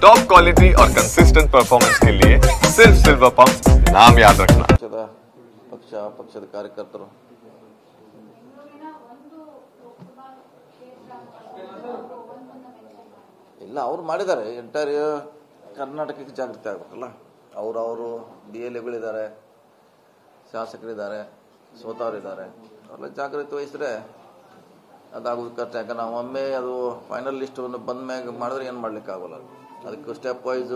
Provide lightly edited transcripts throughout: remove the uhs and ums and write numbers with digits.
Top quality और consistent performance के लिए सिर्फ सिल्वर पंप नाम याद रखना। ಪಕ್ಷದ ಕಾರ್ಯಕರ್ತರು ಇಲ್ಲ ಅವರು ಮಾಡಿದ್ದಾರೆ. ಎಂಟೈರ್ ಕರ್ನಾಟಕಕ್ಕೆ ಜಾಗೃತಿ ಆಗಬೇಕಲ್ಲ. ಅವರು DLAಗಳಿದ್ದಾರೆ, ಶಾಸಕರಿದ್ದಾರೆ, ಸೋತವರಿದ್ದಾರೆ. ಅವರೆಲ್ಲ ಜಾಗೃತಿ ವಹಿಸಿದ್ರೆ ಅದಾಗೋದು ಕಷ್ಟ. ಯಾಕಂದ್ರೆ ನಾವು ಒಮ್ಮೆ ಅದು ಫೈನಲ್ ಲಿಸ್ಟ್ ಬಂದ ಮ್ಯಾಗ ಮಾಡಿದ್ರೆ ಏನು ಮಾಡ್ಲಿಕ್ಕೆ ಆಗೋಲ್ಲ. ಅದಕ್ಕೆ ಸ್ಟೆಪ್ ವೈಸ್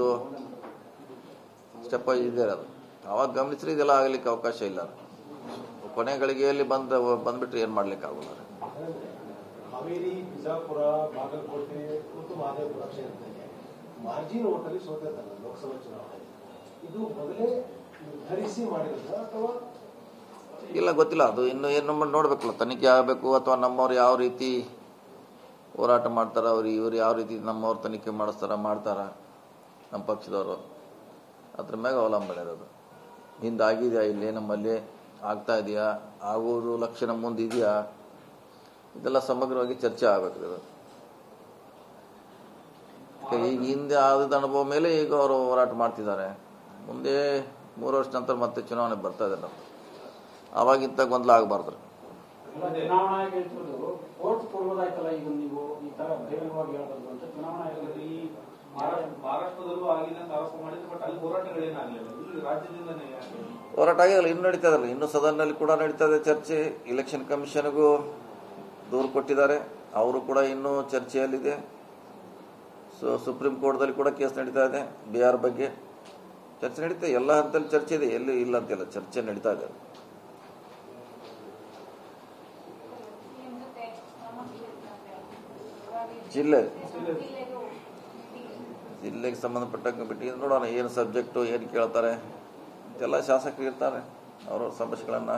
ಇದೆ. ಅದು ಅವಾಗ ಗಮನಿಸಿದ್ರೆ ಇದೆಲ್ಲ ಆಗಲಿಕ್ಕೆ ಅವಕಾಶ ಇಲ್ಲ. ಕೊನೆ ಗಳಿಗೆಯಲ್ಲಿ ಬಂದ್ಬಿಟ್ರೆ ಏನು ಮಾಡ್ಲಿಕ್ಕೆ ಆಗೋಲ್ಲ. ಹಾವೇರಿ, ಬಿಜಾಪುರ, ಬಾಗಲಕೋಟೆ ಮತ್ತು ಮಹದೇವಪುರ ಕ್ಷೇತ್ರದಲ್ಲಿ ಮಾರ್ಜಿನ್ ಓಟಲ್ಲಿ ಸೋತಿದ್ದಾರೆ ಲೋಕಸಭಾ ಚುನಾವಣೆ. ಇದು ಮೊದಲೇ ನಿರ್ಧರಿಸಿ ಮಾಡಿರೋದು ಅಥವಾ ಇಲ್ಲ ಗೊತ್ತಿಲ್ಲ. ಅದು ಇನ್ನು ಏನು ನೋಡ್ಬೇಕಲ್ಲ, ತನಿಖೆ ಆಗಬೇಕು. ಅಥವಾ ನಮ್ಮವ್ರು ಯಾವ ರೀತಿ ಹೋರಾಟ ಮಾಡ್ತಾರ, ಇವ್ರು ಯಾವ ರೀತಿ ನಮ್ಮವ್ರು ತನಿಖೆ ಮಾಡ್ತಾರ ನಮ್ಮ ಪಕ್ಷದವರು, ಅದ್ರ ಮ್ಯಾಗ ಅವಲಂಬನೆ ಇರೋದು. ಹಿಂದಾಗಿದೆಯಾ, ಇಲ್ಲಿ ನಮ್ಮಲ್ಲಿ ಆಗ್ತಾ ಇದೆಯಾ, ಆಗೋದು ಲಕ್ಷಣ ಮುಂದಿದೆಯಾ, ಇದೆಲ್ಲ ಸಮಗ್ರವಾಗಿ ಚರ್ಚೆ ಆಗಬೇಕು. ಈಗ ಹಿಂದೆ ಆದ ಅನುಭವ ಮೇಲೆ ಈಗ ಅವರು ಹೋರಾಟ ಮಾಡ್ತಿದ್ದಾರೆ. ಮುಂದೆ 3 ವರ್ಷ ನಂತರ ಮತ್ತೆ ಚುನಾವಣೆ ಬರ್ತಾ ಇದೆ. ನಾವು ಅವಾಗಿಂತ ಗೊಂದಲ ಆಗಬಾರ್ದು. ಹೋರಾಟ ಆಗಿಲ್ಲ, ಇನ್ನು ನಡೀತಾ ಇದಲ್ಲ. ಇನ್ನು ಸದನದಲ್ಲಿ ಕೂಡ ನಡೀತಾ ಇದೆ ಚರ್ಚೆ. ಇಲೆಕ್ಷನ್ ಕಮಿಷನ್ಗೂ ದೂರು ಕೊಟ್ಟಿದ್ದಾರೆ, ಅವರು ಕೂಡ ಇನ್ನೂ ಚರ್ಚೆಯಲ್ಲಿದೆ. ಸುಪ್ರೀಂ ಕೋರ್ಟ್ದಲ್ಲಿ ಕೂಡ ಕೇಸ್ ನಡೀತಾ ಇದೆ. ಬಿಹಾರ್ ಬಗ್ಗೆ ಚರ್ಚೆ ನಡೀತಾ, ಎಲ್ಲ ಹಂತದಲ್ಲಿ ಚರ್ಚೆ ಇದೆ. ಎಲ್ಲಿ ಇಲ್ಲ ಅಂತಿಲ್ಲ, ಚರ್ಚೆ ನಡೀತಾ ಇದೆ. ಜಿಲ್ಲೆಗೆ ಸಂಬಂಧಪಟ್ಟಂಗೆ ಬಿಟ್ಟು ನೋಡೋಣ ಏನು ಸಬ್ಜೆಕ್ಟು, ಏನು ಕೇಳ್ತಾರೆ. ಎಲ್ಲ ಶಾಸಕರು ಇರ್ತಾರೆ, ಅವರ ಸಮಸ್ಯೆಗಳನ್ನ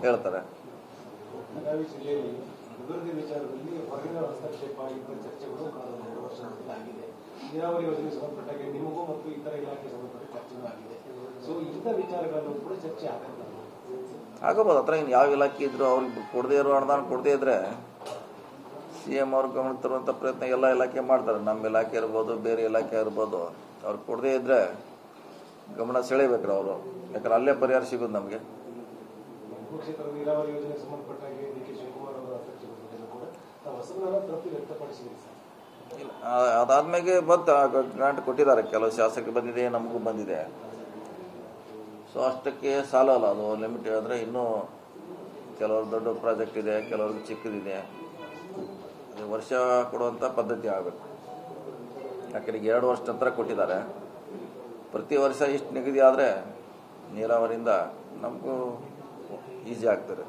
ಹೇಳ್ತಾರೆ. ಬೆಳಗಾವಿ ಜಿಲ್ಲೆಯಲ್ಲಿ ಅಭಿವೃದ್ಧಿ ವಿಚಾರದಲ್ಲಿ ಹೊರಗಿನ ಹಸ್ತಕ್ಷೇಪ ಆಗಿದ್ದ ಚರ್ಚೆಗಳು ಕಳೆದ 2 ವರ್ಷದಲ್ಲಿ ಆಗಿದೆ. ನೀರಾವರಿ ಯೋಜನೆ ಸಂಬಂಧಪಟ್ಟಾಗ ನಿಮಗೂ ಮತ್ತು ಇತರ ಇಲಾಖೆ ಸಂಬಂಧಪಟ್ಟ ಚರ್ಚೆಗಳು ಆಗಿದೆ. ಸೊ ಇಂಥ ವಿಚಾರಗಳನ್ನು ಕೂಡ ಚರ್ಚೆ ಆಗಬಹುದು. ಹತ್ರ ಇನ್ನು ಯಾವ ಇಲಾಖೆ ಇದ್ರು ಅವ್ರಿಗೆ ಕೊಡದೇ ಇರೋ ಅನುದಾನ ಕೊಡದೇ ಇದ್ರೆ CM ಅವ್ರ ಗಮನಕ್ಕೆ ತರುವಂಥ ಪ್ರಯತ್ನ ಎಲ್ಲ ಇಲಾಖೆ ಮಾಡ್ತಾರೆ. ನಮ್ಮ ಇಲಾಖೆ ಇರ್ಬೋದು, ಬೇರೆ ಇಲಾಖೆ ಇರ್ಬೋದು. ಅವ್ರಿಗೆ ಕೊಡದೇ ಇದ್ರೆ ಗಮನ ಸೆಳೆಬೇಕ್ರಿ ಅವರು. ಯಾಕಂದ್ರೆ ಅಲ್ಲೇ ಪರಿಹಾರ ಸಿಗೋದು ನಮಗೆ. ಕ್ಷೇತ್ರದ ನೀರಾವರಿ ಯೋಜನೆ ಸಂಬಂಧಪಟ್ಟಾಗೆ DK ಶಿವಕುಮಾರ್ ಅವರ ಹಸ್ತಕ್ಷೇಪವನ್ನು ಕೂಡ ನಾವು ಅಸಮಾಧಾನ ತೃಪ್ತಿ ವ್ಯಕ್ತಪಡಿಸಿದ್ದೀವಿ ಸರ್. ಇಲ್ಲ, ಅದಾದ್ಮೇಲೆ ಗ್ರಾಂಟ್ ಕೊಟ್ಟಿದ್ದಾರೆ. ಕೆಲವು ಶಾಸಕರಿಗೆ ಬಂದಿದೆ, ನಮಗೂ ಬಂದಿದೆ. ಸೊ ಅಷ್ಟಕ್ಕೆ ಸಾಲಲ್ಲ, ಅದು ಲಿಮಿಟ್ ಆದರೆ ಇನ್ನೂ ಕೆಲವರು ದೊಡ್ಡ ಪ್ರಾಜೆಕ್ಟ್ ಇದೆ, ಕೆಲವ್ರಿಗೆ ಚಿಕ್ಕದಿದೆ. ವರ್ಷ ಕೊಡುವಂಥ ಪದ್ಧತಿ ಆಗಬೇಕು. ಯಾಕಂದ್ರೆ 2 ವರ್ಷ ನಂತರ ಕೊಟ್ಟಿದ್ದಾರೆ. ಪ್ರತಿ ವರ್ಷ ಇಷ್ಟು ನಿಗದಿ ಆದರೆ ನೀರಾವರಿಯಿಂದ ನಮಗೂ ಈಸಿ ಆಗ್ತದೆ.